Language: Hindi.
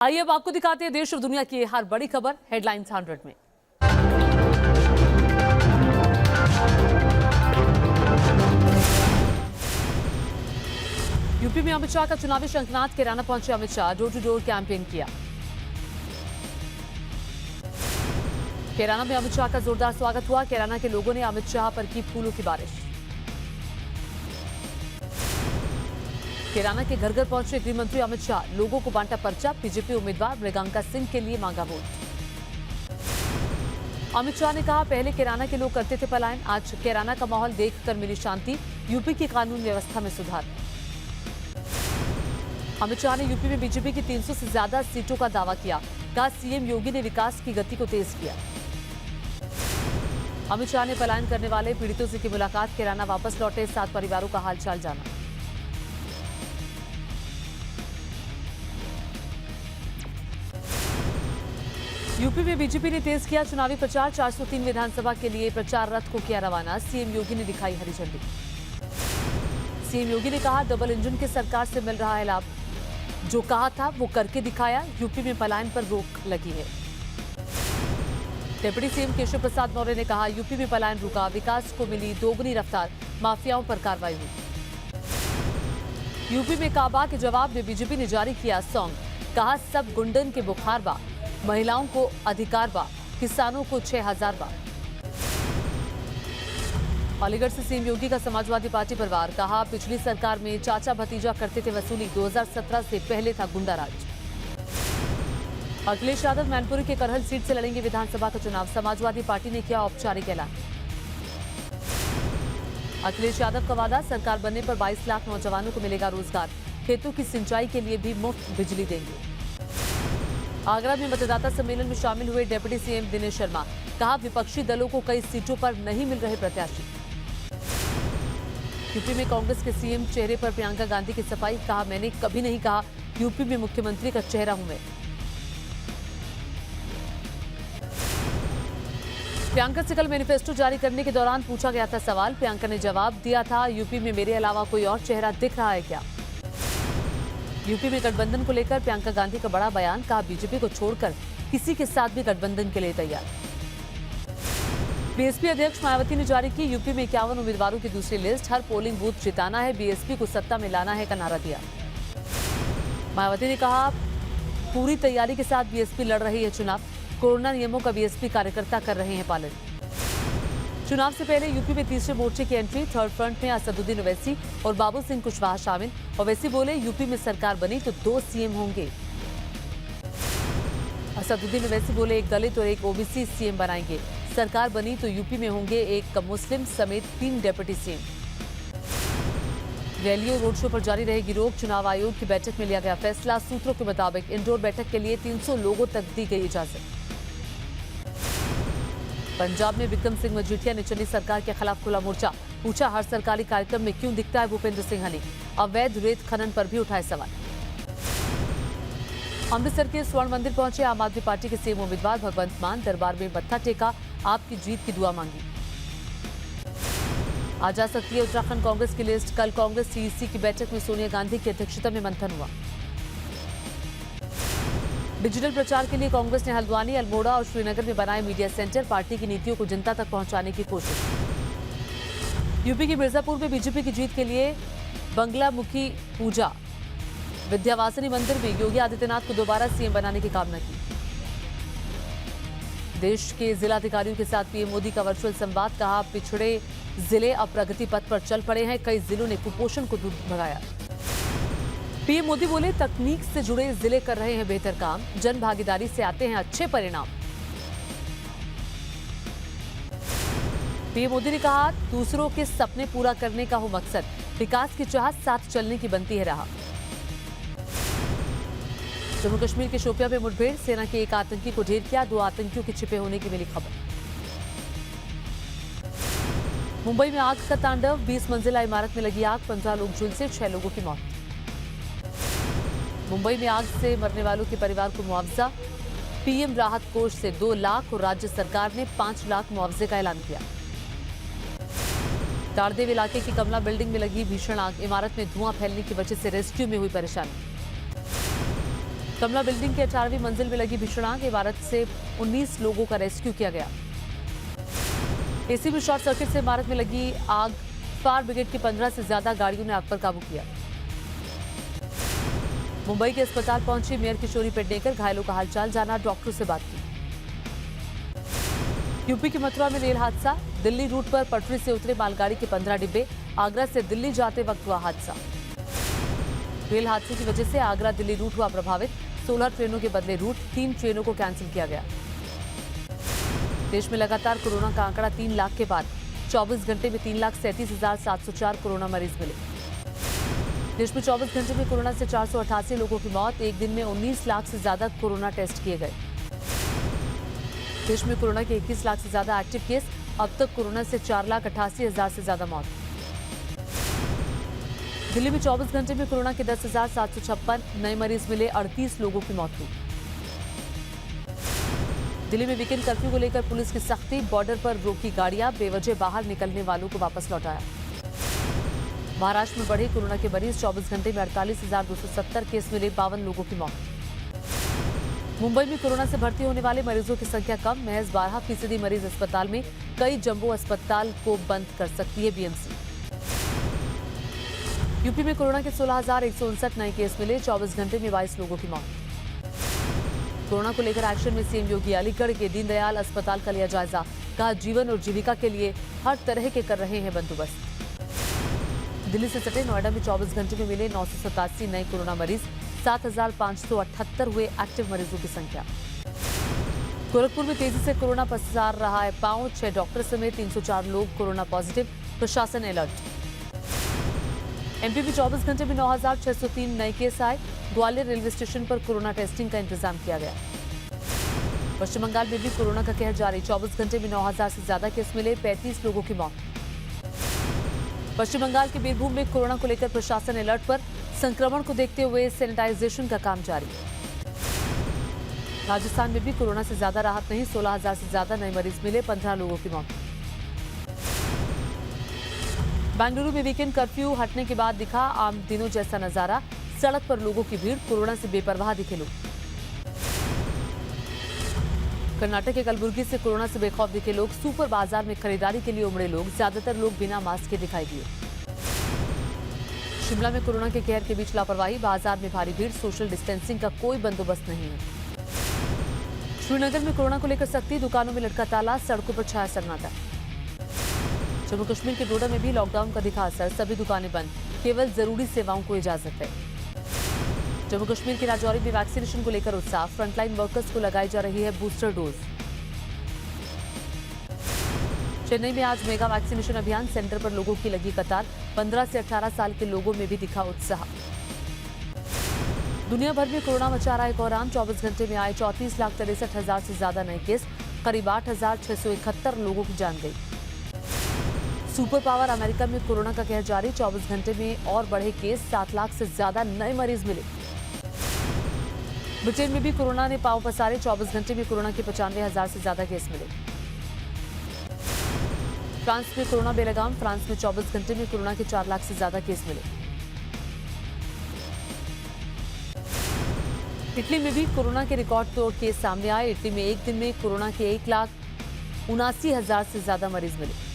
आइए अब आपको दिखाते हैं देश और दुनिया की हर बड़ी खबर हेडलाइंस 100 में। यूपी में अमित शाह का चुनावी शंखनाद। कैराना पहुंचे Amit Shah, door to door campaign किया। कैराना में अमित शाह का जोरदार स्वागत हुआ। कैराना के लोगों ने अमित शाह पर की फूलों की बारिश। कैराना के घर घर पहुंचे गृह मंत्री अमित शाह, लोगों को बांटा पर्चा। बीजेपी उम्मीदवार मृगांका सिंह के लिए मांगा वोट। अमित शाह ने कहा, पहले कैराना के लोग करते थे पलायन, आज कैराना का माहौल देखकर मिली शांति। यूपी की कानून व्यवस्था में सुधार। अमित शाह ने यूपी में बीजेपी की 300 से ज्यादा सीटों का दावा किया। कहा, सीएम योगी ने विकास की गति को तेज किया। अमित शाह ने पलायन करने वाले पीड़ितों से की मुलाकात। कैराना वापस लौटे 7 परिवारों का हालचाल जाना। यूपी में बीजेपी ने तेज किया चुनावी प्रचार। 403 विधानसभा के लिए प्रचार रथ को किया रवाना। सीएम योगी ने दिखाई हरी झंडी। सीएम योगी ने कहा, डबल इंजन की सरकार से मिल रहा है लाभ, जो कहा था वो करके दिखाया। यूपी में पलायन पर रोक लगी है। डिप्टी सीएम केशव प्रसाद मौर्य ने कहा, यूपी में पलायन रुका, विकास को मिली दोगुनी रफ्तार, माफियाओं पर कार्रवाई हुई। यूपी में काबा के जवाब में बीजेपी ने जारी किया सॉन्ग। कहा, सब गुंडन के बुखार बा, महिलाओं को अधिकार बा, किसानों को 6000 बा। अलीगढ़ से सीएम योगी का समाजवादी पार्टी पर वार। कहा, पिछली सरकार में चाचा भतीजा करते थे वसूली, 2017 से पहले था गुंडा राज। अखिलेश यादव मैनपुरी के करहल सीट से लड़ेंगे विधानसभा का चुनाव। समाजवादी पार्टी ने किया औपचारिक ऐलान। अखिलेश यादव का वादा, सरकार बनने पर 22 लाख नौजवानों को मिलेगा रोजगार। खेतों की सिंचाई के लिए भी मुफ्त बिजली देंगे। आगरा में मतदाता सम्मेलन में शामिल हुए डिप्टी सीएम दिनेश शर्मा। कहा, विपक्षी दलों को कई सीटों पर नहीं मिल रहे प्रत्याशी। यूपी में कांग्रेस के सीएम चेहरे पर प्रियंका गांधी की सफाई। कहा, मैंने कभी नहीं कहा यूपी में मुख्यमंत्री का चेहरा हूं मैं। प्रियंका से कल मैनिफेस्टो जारी करने के दौरान पूछा गया था सवाल। प्रियंका ने जवाब दिया था, यूपी में मेरे अलावा कोई और चेहरा दिख रहा है क्या। यूपी में गठबंधन को लेकर प्रियंका गांधी का बड़ा बयान। कहा, बीजेपी को छोड़कर किसी के साथ भी गठबंधन के लिए तैयार। बीएसपी अध्यक्ष मायावती ने जारी की यूपी में 51 उम्मीदवारों की दूसरी लिस्ट। हर पोलिंग बूथ जिताना है, बीएसपी को सत्ता में लाना है का नारा दिया। मायावती ने कहा, पूरी तैयारी के साथ बीएसपी लड़ रही है चुनाव। कोरोना नियमों का बीएसपी कार्यकर्ता कर रहे हैं पालन। चुनाव से पहले यूपी में तीसरे मोर्चे की एंट्री। थर्ड फ्रंट में असदुद्दीन ओवैसी और बाबू सिंह कुशवाहा शामिल। ओवैसी बोले, यूपी में सरकार बनी तो 2 सीएम होंगे। असदुद्दीन ओवैसी बोले, एक दलित और एक ओबीसी सीएम बनाएंगे। सरकार बनी तो यूपी में होंगे एक मुस्लिम समेत 3 डिप्टी सीएम। रैलियों रोड शो पर जारी रहेगी रोक। चुनाव आयोग की बैठक में लिया गया फैसला। सूत्रों के मुताबिक इंडोर बैठक के लिए 300 लोगों तक दी गई इजाजत। पंजाब में विक्रम सिंह मजीठिया ने चली सरकार के खिलाफ खुला मोर्चा। पूछा, हर सरकारी कार्यक्रम में क्यों दिखता है भूपेंद्र सिंह हनी। अवैध रेत खनन पर भी उठाए सवाल। अमृतसर के स्वर्ण मंदिर पहुंचे आम आदमी पार्टी के सीएम उम्मीदवार भगवंत मान। दरबार में मत्था टेका, आपकी जीत की दुआ मांगी। आज जा सकती है उत्तराखंड कांग्रेस की लिस्ट। कल कांग्रेस सीईसी की बैठक में सोनिया गांधी की अध्यक्षता में मंथन हुआ। डिजिटल प्रचार के लिए कांग्रेस ने हल्द्वानी, अल्मोड़ा और श्रीनगर में बनाए मीडिया सेंटर। पार्टी की नीतियों को जनता तक पहुंचाने की कोशिश। यूपी के मिर्जापुर में बीजेपी की जीत के लिए बंगलामुखी पूजा। विद्यावासिनी मंदिर में योगी आदित्यनाथ को दोबारा सीएम बनाने की कामना की। देश के जिलाधिकारियों के साथ पीएम मोदी का वर्चुअल संवाद। कहा, पिछड़े जिले अब प्रगति पथ पर चल पड़े हैं। कई जिलों ने कुपोषण को दूर भगाया। पीएम मोदी बोले, तकनीक से जुड़े जिले कर रहे हैं बेहतर काम, जन भागीदारी से आते हैं अच्छे परिणाम। पीएम मोदी ने कहा, दूसरों के सपने पूरा करने का हो मकसद, विकास की चाहत साथ चलने की बनती है राह। जम्मू कश्मीर के शोपियां में मुठभेड़। सेना के एक आतंकी को ढेर किया। 2 आतंकियों के छिपे होने की मिली खबर। मुंबई में आग का तांडव। 20 मंजिला इमारत में लगी आग। 15 लोग झुलसे, 6 लोगों की मौत। मुंबई में आग से मरने वालों के परिवार को मुआवजा। पीएम राहत कोष से 2 लाख और राज्य सरकार ने 5 लाख मुआवजे का ऐलान किया। ताड़देव इलाके की कमला बिल्डिंग में लगी भीषण आग। इमारत में धुआं फैलने की वजह से रेस्क्यू में हुई परेशानी। कमला बिल्डिंग के 18वीं मंजिल में लगी भीषणाग इमारत से 19 लोगों का रेस्क्यू किया गया। एसी में शॉर्ट सर्किट से इमारत में लगी आग, फायर ब्रिगेड की 15 से ज्यादा गाड़ियों ने आग पर काबू किया। मुंबई के अस्पताल पहुंची मेयर किशोरी पेडनेकर, घायलों का हालचाल जाना, डॉक्टरों से बात की। यूपी के मथुरा में रेल हादसा, दिल्ली रूट पर पटरी से उतरे मालगाड़ी के 15 डिब्बे, आगरा से दिल्ली जाते वक्त हुआ हादसा। रेल हादसे की वजह से आगरा दिल्ली रूट हुआ प्रभावित, 16 ट्रेनों के बदले रूट, 3 ट्रेनों को कैंसिल किया गया। देश में लगातार कोरोना का आंकड़ा 3 लाख के बाद, 24 घंटे में 3,37,704 कोरोना मरीज मिले। देश में 24 घंटे में कोरोना से 488 लोगों की मौत, एक दिन में 19 लाख से ज्यादा कोरोना टेस्ट किए गए। देश में कोरोना के 21 लाख से ज्यादा एक्टिव केस, अब तक कोरोना से 4,88,000 से ज्यादा मौत। दिल्ली में 24 घंटे में कोरोना के 10,756 नए मरीज मिले, 38 लोगों की मौत हुई। दिल्ली में वीकेंड कर्फ्यू को लेकर पुलिस की सख्ती, बॉर्डर पर रोकी गाड़ियां, बेवजह बाहर निकलने वालों को वापस लौटाया। महाराष्ट्र में बढ़े कोरोना के मरीज, 24 घंटे में 48,270 केस मिले, 52 लोगों की मौत। मुंबई में कोरोना से भर्ती होने वाले मरीजों की संख्या कम, महज 12% मरीज अस्पताल में, कई जंबो अस्पताल को बंद कर सकती है बीएमसी। यूपी में कोरोना के 16,159 नए केस मिले, 24 घंटे में 22 लोगों की मौत। कोरोना को लेकर एक्शन में सीएम योगी, अलीगढ़ के दीनदयाल अस्पताल का लिया जायजा, कहा जीवन और जीविका के लिए हर तरह के कर रहे हैं बंदोबस्त। दिल्ली से सटे नोएडा में 24 घंटे में मिले 987 नए कोरोना मरीज, 7,578 हुए एक्टिव मरीजों की संख्या। गोरखपुर में तेजी से कोरोना पसार रहा है पांव, 6 डॉक्टर समेत 304 लोग कोरोना पॉजिटिव, प्रशासन अलर्ट। एमपी में 24 घंटे में 9,603 नए केस आए, ग्वालियर रेलवे स्टेशन पर कोरोना टेस्टिंग का इंतजाम किया गया। पश्चिम बंगाल में भी कोरोना का कहर जारी, 24 घंटे में 9,000 से ज्यादा केस मिले, 35 लोगों की मौत। पश्चिम बंगाल के बीरभूम में कोरोना को लेकर प्रशासन अलर्ट पर, संक्रमण को देखते हुए सैनिटाइजेशन का काम जारी। राजस्थान में भी कोरोना से ज्यादा राहत नहीं, 16,000 से ज्यादा नए मरीज मिले, 15 लोगों की मौत। बेंगलुरु में वीकेंड कर्फ्यू हटने के बाद दिखा आम दिनों जैसा नजारा, सड़क पर लोगों की भीड़, कोरोना से बेपरवाह दिखे लोग। कर्नाटक के कलबुर्गी से कोरोना से बेखौफ दिखे लोग, सुपर बाजार में खरीदारी के लिए उमड़े लोग, ज्यादातर लोग बिना मास्क के दिखाई दिए। शिमला में कोरोना के कहर के बीच लापरवाही, बाजार में भारी भीड़, सोशल डिस्टेंसिंग का कोई बंदोबस्त नहीं है। श्रीनगर में कोरोना को लेकर सख्ती, दुकानों में लटका ताला, सड़कों पर छाया सन्नाटा। जम्मू कश्मीर के डोडा में भी लॉकडाउन का दिखा असर, सभी दुकानें बंद, केवल जरूरी सेवाओं को इजाजत है। जम्मू कश्मीर के राजौरी में वैक्सीनेशन को लेकर उत्साह, फ्रंटलाइन वर्कर्स को लगाई जा रही है बूस्टर डोज। चेन्नई में आज मेगा वैक्सीनेशन अभियान, सेंटर पर लोगों की लगी कतार, 15 से 18 साल के लोगों में भी दिखा उत्साह। दुनिया भर में कोरोना मचा रहा है कोहराम, 24 घंटे में आए 34,63,000 से ज्यादा नए केस, करीब 8,671 लोगों की जान गई। सुपर पावर अमेरिका में कोरोना का कहर जारी, 24 घंटे में और बढ़े केस, 7 लाख से ज्यादा नए मरीज मिले। ब्रिटेन में भी कोरोना ने पांव पसारे, 24 घंटे में कोरोना के 95,000 से ज्यादा केस मिले। फ्रांस में कोरोना बेलगाम, फ्रांस में 24 घंटे में कोरोना के 4 लाख से ज्यादा केस मिले। इटली में भी कोरोना के रिकॉर्ड तोड़ केस सामने आए, इटली में एक दिन में कोरोना के 1,79,000 से ज्यादा मरीज मिले।